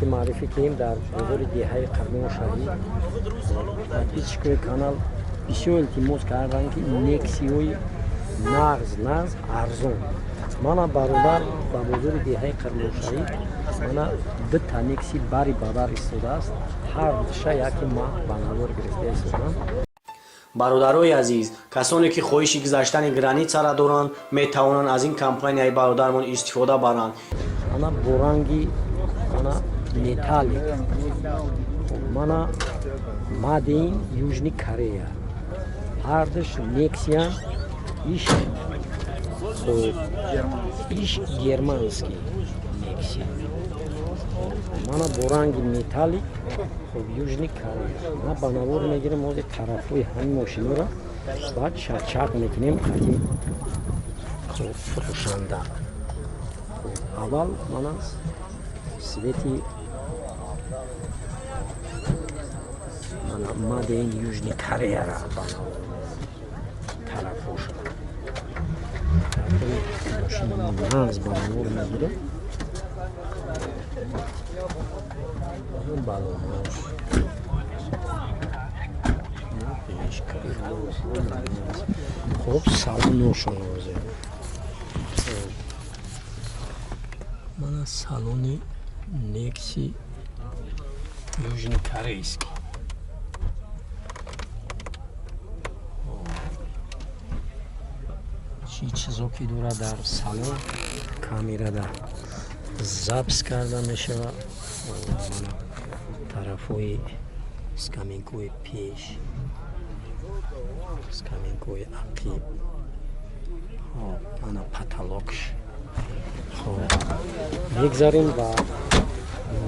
که معرفی کردیم در بازار دهه قرمانشاهی. подписчиков канал بسیار التماس کردن که نکسی‌های نغز ارزان. من برادر با بازار دهه قرمانشاهی من دو تا نکسی باری بادر استفاده است. هر دوشه یکی ما بنابر گرفته استفادم. бародарои азиз, касоне ки хоҳиши гузаштани границаро доранд метавонанд аз ин компанияи бародармон истифода баранд. Ана бо ранги ана металлик. Мана мадин Южный Корея. Ҳардаш Nexia иш германский Nexia. Мана бо ранги металлик Южный Корея. Ма ба навор мегирем ози тарафҳои ҳамин мошинаро баъд чак мекунем ҳатин фурӯшанда. Аввал мана свети мана мадин Южный Кореяро ба тарафош мошина нағз ба навор мегирем. خب салоношон ҳозир. Мана салони Nexi южнокорейский. чӣ чизо ки дорад дар салон камерада запис карда мешавад. тарафҳои скаминкои пеш, скаминкои ақиб, мана потолокш. мегзарем ба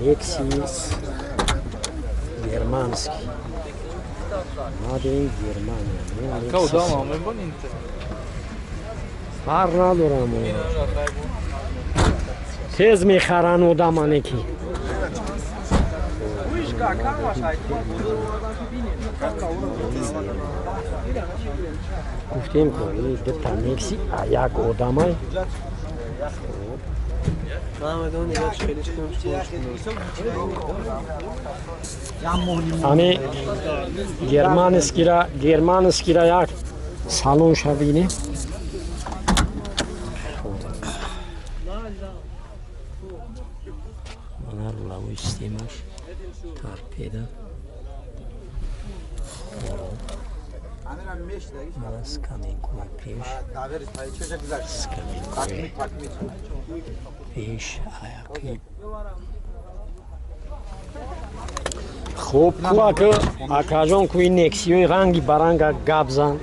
Nexi германский. мадин Германия. фарқ надорам. тез мехаран одамане ки гуфтем ки ду та Nexi як одамай ҳами германскира як салон шавине. мана рулавои системаш торпеда. мана скаминкои пеш, скаминкои пеш ақиб. хуб акаҷон ку ин Nexi-ҳои ранги баранга гап зан.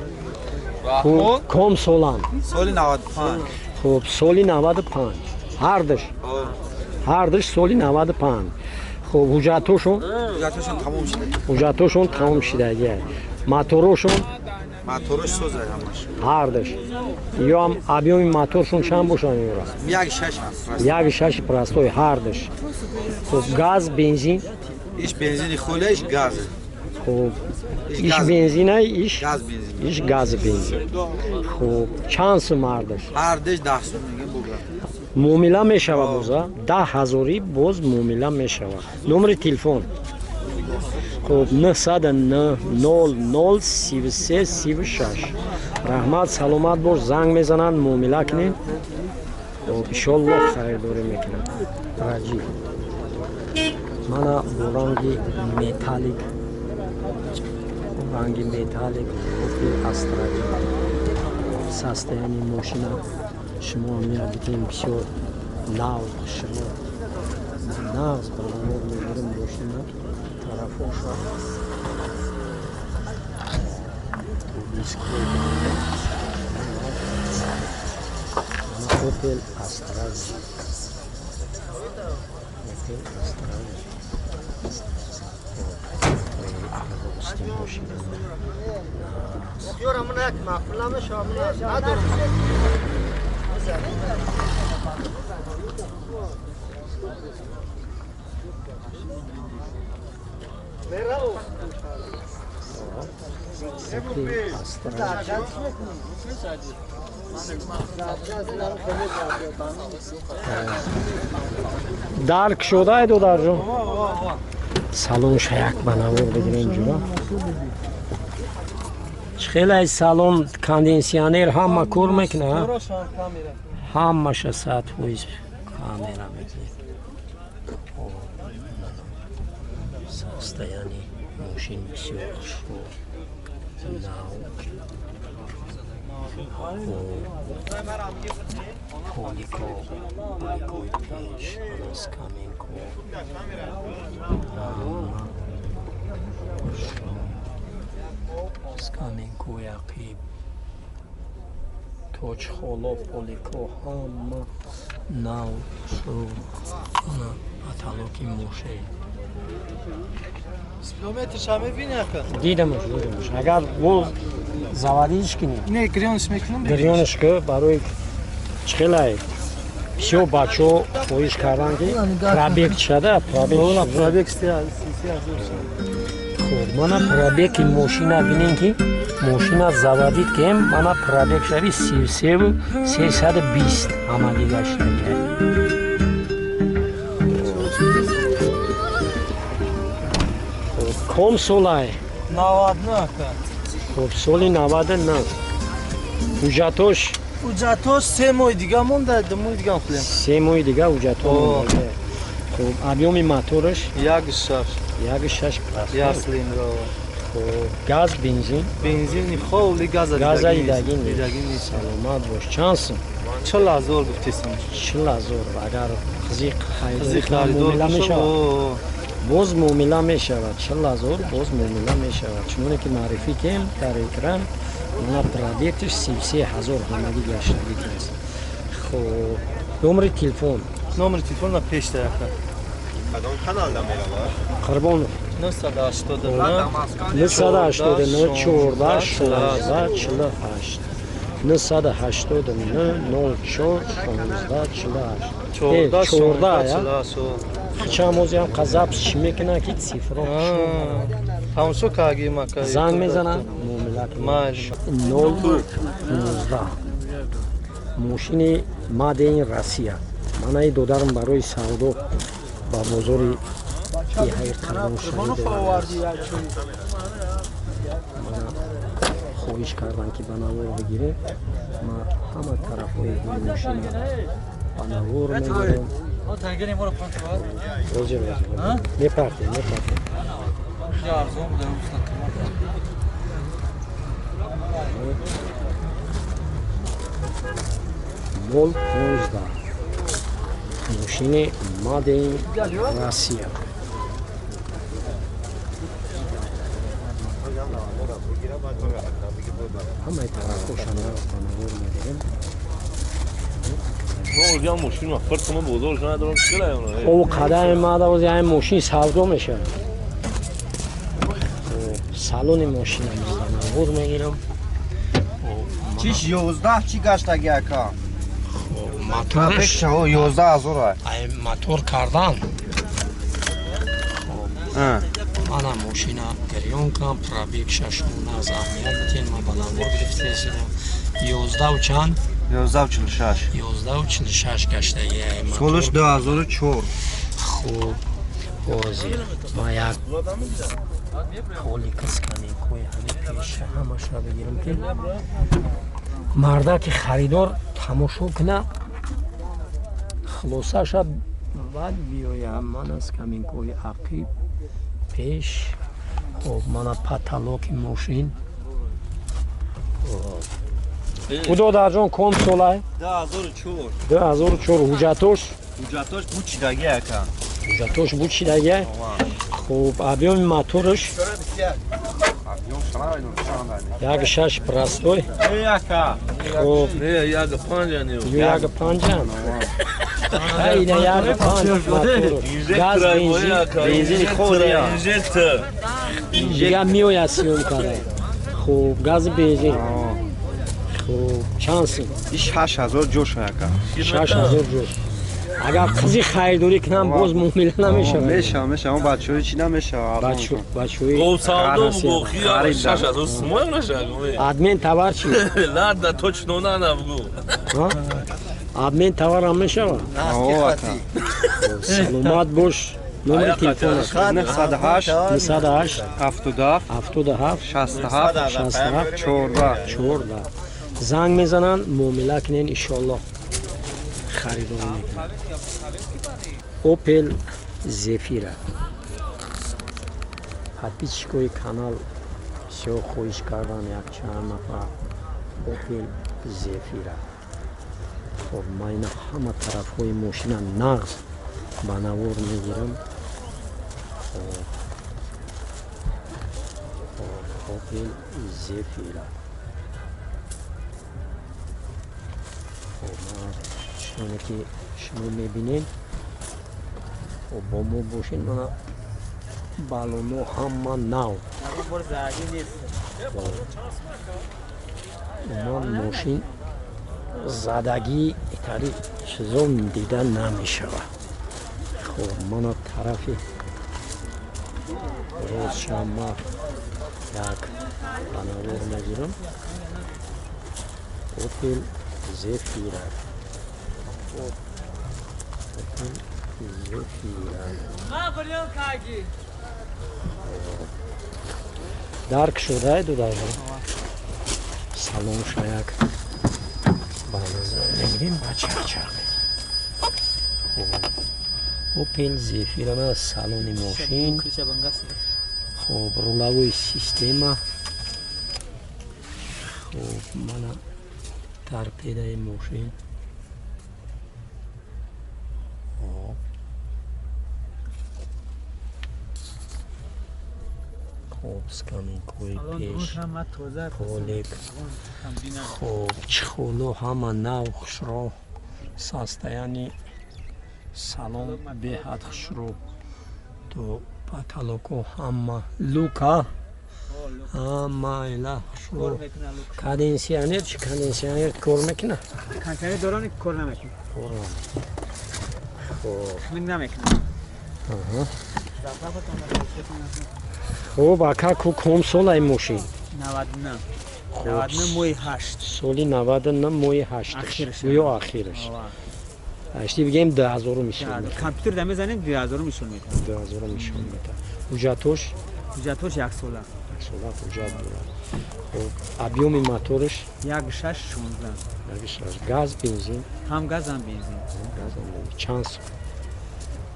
ком соланд? соли 95. хуб соли 95. ҳардаш соли 95. хуб ҳуҷҷатҳошон тамом шида. моторошон ҳардаш ё объёми моторшон чанд бошад меёрад? 1.6 простой ҳардаш. хуб газ бензин? иш бензини хӯла, иш газ. хуб иш бензина, иш газ бензин. хуб чанд сум ҳардаш? ҳардаш 10 сум мегем бога. муомила мешавад боза 10,000 боз муомила мешавад. номери телефон? хуб 900-00-33-36. раҳмат, саломат бош. занг мезананд, муомила кунем. иншоллоҳ хайрдорӣ мекунам. раҷиб. мана бо ранги металлик Opel Astra. состояние мошина шумо меабитем бисёр нав шумо нағз ба навор мегирем мошина тарафоша Opel Astra. درک شده ای دو در جون салонш як банавор бигирем ҷуро хелай салон конденсионер ҳама кор мекуна ҳамаша 100% камера мекунед состояние мошин бисёр хушбо полико поликои пеш анас каменко скаменко яқиб тоҷхоло полико ҳама нав ана потолоки мошин Спидометрш ҳам мебини ака? дидамаш агар боз заводиш кунӣ Не, грёнш мекунам. гирёнаш ку барои чихелай бисёр бачаҳо хоҳиш карданд ки пробег шуда Пробег хуб мана пробеги мошина бинем ки мошина заводид кем мана пробег шави 320 амалӣ гашта ком солай 99 ака. хуб соли 99 ҳуҷҷатош Ҳуҷҷатош 3 моҳи дига монда, 2 моҳи дига хӯлем. 3 моҳи дига ҳуҷҷатҳо монда. Хуб объёми мотораш 1.6. 1.6 плюс. Я цилиндра. Хуб газ бензин Бензини холи газа идагин саломат бош чансим 40000 гуфтисам. 40000 агар qizi Qizi xaridor xaridor muomala meshавад мешавад. боз муомила мешавад 40000 боз муомила мешавад чуноне ки маърифӣ кем дар экран мана пробектиш 33000 ҳамагӣ гаштагӣ аст хуб номери телефон Номери телефона пешта ака. Қурбонов 989 989 14 16 48 989 04 16 48 хичамозиам қазапс чӣ мекуна ки цифро Тамошо кардем ака. занг мезанам муомила Майли. 019 мошини мадеин Россия манаи додарам барои савдо ба бозори иҳаи қарношаҳид хоҳиш кардам ки ба навор бигирем ман ҳама тарафҳои мошина ба навор мегирам мепартем мол 15 мошини мадеин Россия ҳамаи тарафҳошанро ба навор мегирем о қадами мада ҳамин мошини савдо мешавад салони мошинам ба навор мегирам Чиш 11 чӣ гаштаги ака? мотораш 11000 ай мотор кардан ана мошина гирёнкам пробег 6 аз аҳамият битен ма ба навор гирифтесидам 11 чанд 1146 1146 гаштаги солиш 2004 хуб ҳозир ма як полика скаменкои ҳамин пеша ҳамаша бигирам ки мардаки харидор тамошо куна хулосаша баъд биёям мана скаменкои ақиб пеш хуб мана потолоки мошин худодарҷон ком солай 2004 ҳуҷҷатош бучидаги ака ҳуҷҷатош бучидаги хуб объёми мотораш 1.6 простой хуб 1.5 айна 1.5 газ бензини ходия дига меояд сиёмкара хуб гази бензин хуб чансим иш 8000 ҷош ака 6000 ҷош агар qizi харидорӣ кунам боз муомила намешавад мешава бачаҳои чӣ намешава бачаҳои харид адмен тавар чи адмен таварам мешавад саломат бош نمره تلفن 908 908 77 77 67 67 14 14 زنگ میزنن معامله کنین انشالله خریداری میکنن. اوپل زفیره подписчикои канал все хоҳиш кардан якчанд нафар опел зефира. хоб ман ина ҳама тарафҳои мошина нағз ба навор мегирам. опел зефира чуне ки шумо мебинед бо мо бошед. мана балоно ҳама нав. ман мошин задагӣ итари чизо дида намешавад. хоб мана тарафи розшама як банавор мегирам. опел зефира. опел зефира дарк шудаи дудаҷон. салон шаяк бамегирем ба чарчақ. опел зефира салони мошин. хоб рулавои система. хоб мана торпедаи мошин. хоб скаминкои пеш полик. хоб чихулу ҳама нав хушро. состояни салон беҳад хушро. то потолоко ҳама лука ҳама ила хушро. конденсионер чи конденсионер кор мекунад? Конденсионер дорад кор намекунад. хоб Хмин намекунад. хоб ака ку ком солаи мошин? 99. 99 моҳи 8. соли 99 моҳи 8 ё ахираш. ҳашти бигем 2000 мешон. Компютер да мезанем 2000 мешон метавад. 2000 мешон метавад. ҳуҷҷатош? Ҳуҷҷатош 1 сола. 1 сола ҳуҷҷат дорад. хоб объёми мотораш? 1.616. 1.6 газ бензин? ҳам газ ҳам бензин. чанд сол?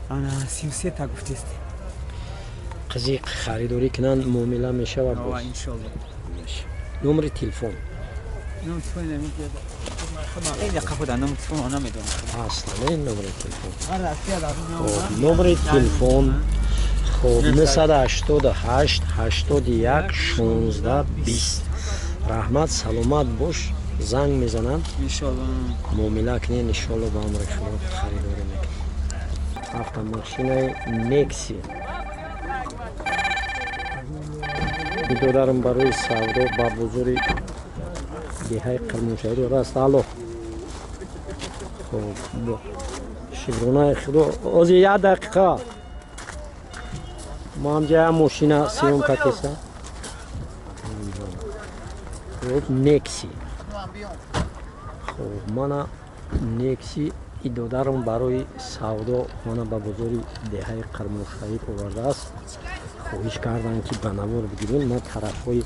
ана 33 та гуфтест. қизиқ харидорӣ кунанд муомила мешавад? ва иншолло. номери телефон? номер телефон намегирад. این دقیقه خود اندام تلفن آنها میدونم اصلا این نمره تلفن. نمره تلفن خب 988 81 16 20. رحمت سلامت باش. زنگ میزنن انشالله معامله کنین انشالله با امر شما خریداری میکنن. автомашина Nexi. می‌دارم برای سودا با بزرگ دیهای قرموشهری راست. الو خب شیرونه خدا از 1 دقیقه ما هم جای ماشینا سیوم کاتیسا. خب Nexi. خب مانا Nexi ایدادارم برای سودا مانا با بزرگ دیهای قرموشهری آورده است. خواهش کردن که به نوار بگیریم. ما طرف‌های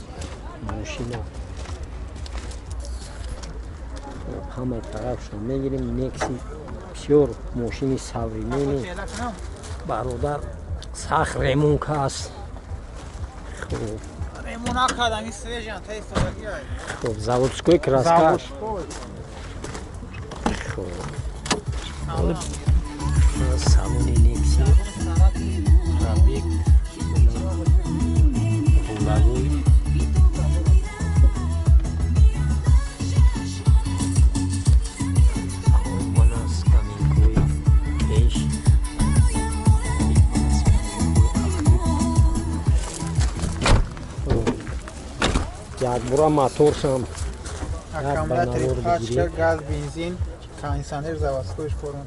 ماشینا همه طرفش میگیریم. Nexi بسیار ماشین سوریمینی برادر سخت ریمونک است. ремонт кардам ин свежан та истодагӣ خب заводской краска. خب салони Nexi пробег рулавой як бура моторшам аккумулятори пачка газ бензин кондиционер заводской форма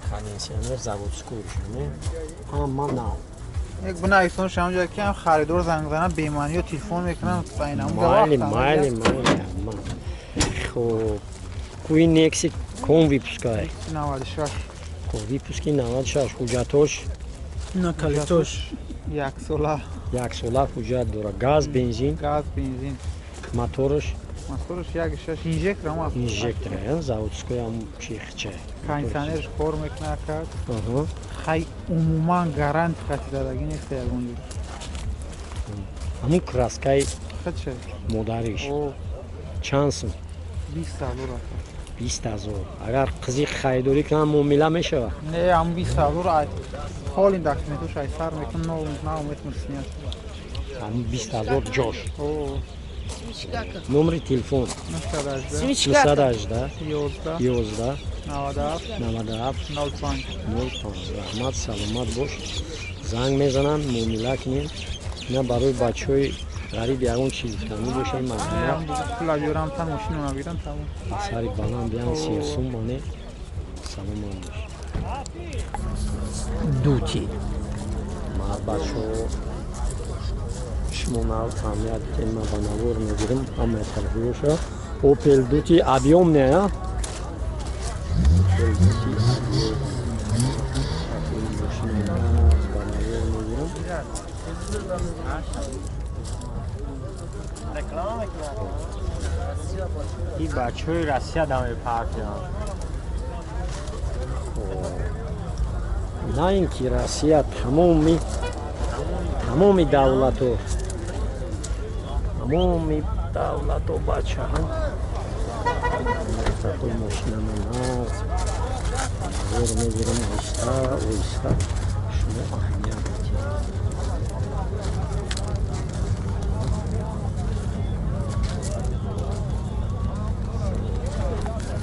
кондиционер заводской шуме ҳама нав. یک بنا ایسون شما جایی که هم خریدار زنگ زنن بیمانی یا تلفن میکنن بینمون майли خب کوی Nexi کم ویپسکای 96 خب ویپوسکی 96 حجتاش اینا کلیتاش یک ساله 1 ساله حجت داره گاز بنزین گاز بنزین موتورش موتورش 1.6 اینژکتور هم هست інжектор заводской هم чехче кондиционерش کار میکنه کرد аҳа خیلی عموما گارانت کسی دادگی نیست یکون جور ҳамун краскаи خود شد модариш او чанд сум 20 سال رفت 20000 агар қизи хайдорӣ кунам муомила мешавад نه هم 20 سال رو حال این داکیمنتوش ای سر میکن نه میتونم سنیت ҳамун 20000 ҷош او номери телефон 918 11 11 97 97 05 05 раҳмат саломат бош занг мезананд муомила кунем ина барои бачаҳои ғариб ягон чиз гуфтанӣ боша ин маҳсулот пула там машину набирам там асари баланди ҳам 30 сум моне саломат бош дути ма бачаҳо шумо нав таҳмият дидем ма ба навор мегирем ҳамаи тарафиёша опел дути объёмная а опел дути объём машина ба навор мегирем این بچه های رسیه دمه پرک на ин ки россия тамоми давлато бачаҳо такои мошинано наз навор мегирем оҳиста оҳиста шумо аҳамият дидед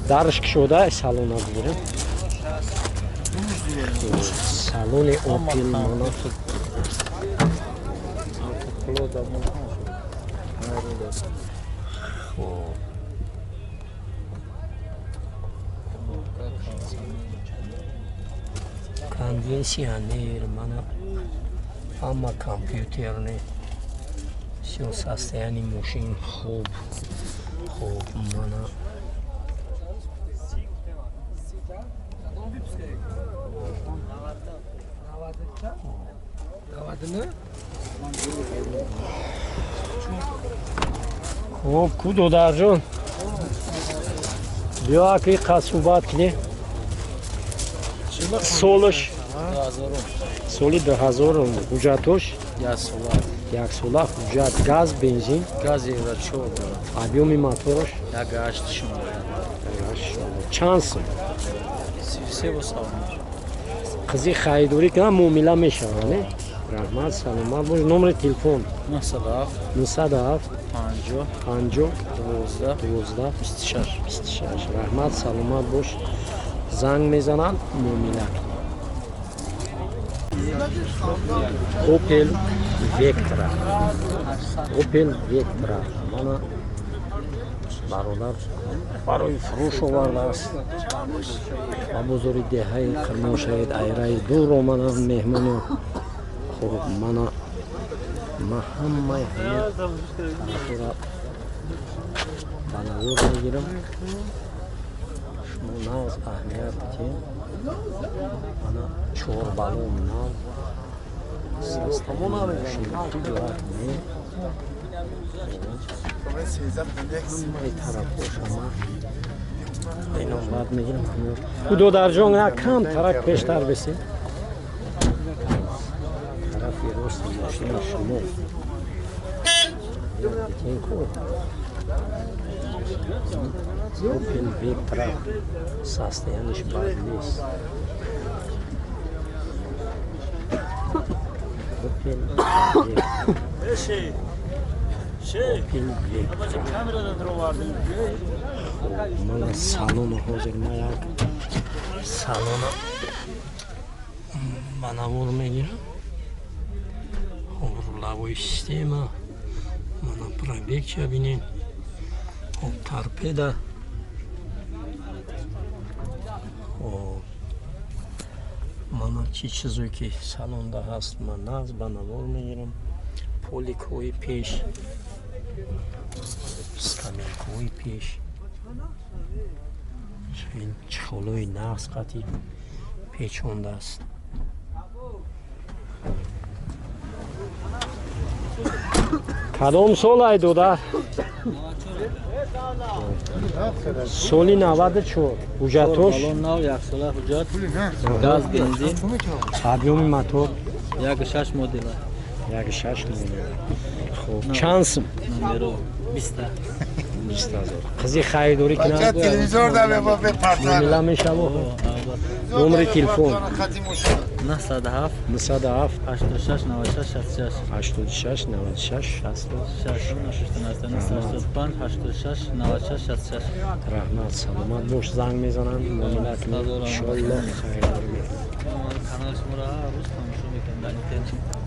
дарш кушода салона бигирем салони опел мана кондиционер мана ҳама компютерне всё состояние мошин хуб мана хуб ку додарҷон биё аки қад суҳбат кунӣ солаш соли 2000 ҳуҷҷатош 1 сола ҳуҷҷат газ бензин объёми мотораш 1.8 чанд сум қизи харидорӣ кунам муомила мешавад не раҳмат саломат бош номери телефон 97 50 12 26 раҳмат саломат бош занг мезананд муомила опел вектра мана бародар барои фурӯш овардааст ба бозори деҳаи қирмошаед айраи дур омаданд меҳмоно хуб мана ҳамаи тарафора ба навор мегирам шумо нағз аҳамият дидем мана чорбалон нав додарҷон як кам тарак пештар бисед тарафи рости мошина шумо опел вектра состояниш бад нест опел мана салона ҳозир ма як салона ба навор мегирам рулавои система мана пробегча бинем торпеда мана чӣ чизое ки салонда ҳаст ман нағз ба навор мегирам поликҳои пеш скамейкаҳои пеш чихолҳои нағз қатӣ پیچونده است. کدام سال ای دادر؟ سالی 94 حجتش نو یک ساله حجت گاز بنزین ابیوم موتور یک 6 مدل 1.6 میلیون. خب چند سم؟ نمبر 20 200,000. قضیه خریداری کنه تلویزیون داره با بپرسن معامله میشه با نمره تلفن 907 907 86 96 66 86 96 66. 85 86 96 66 رحمت سلامت باش زنگ میزنن معامله کنه ان شاء الله خیرداری میکنه. کانال شما را روز تماشا میکنم در اینترنت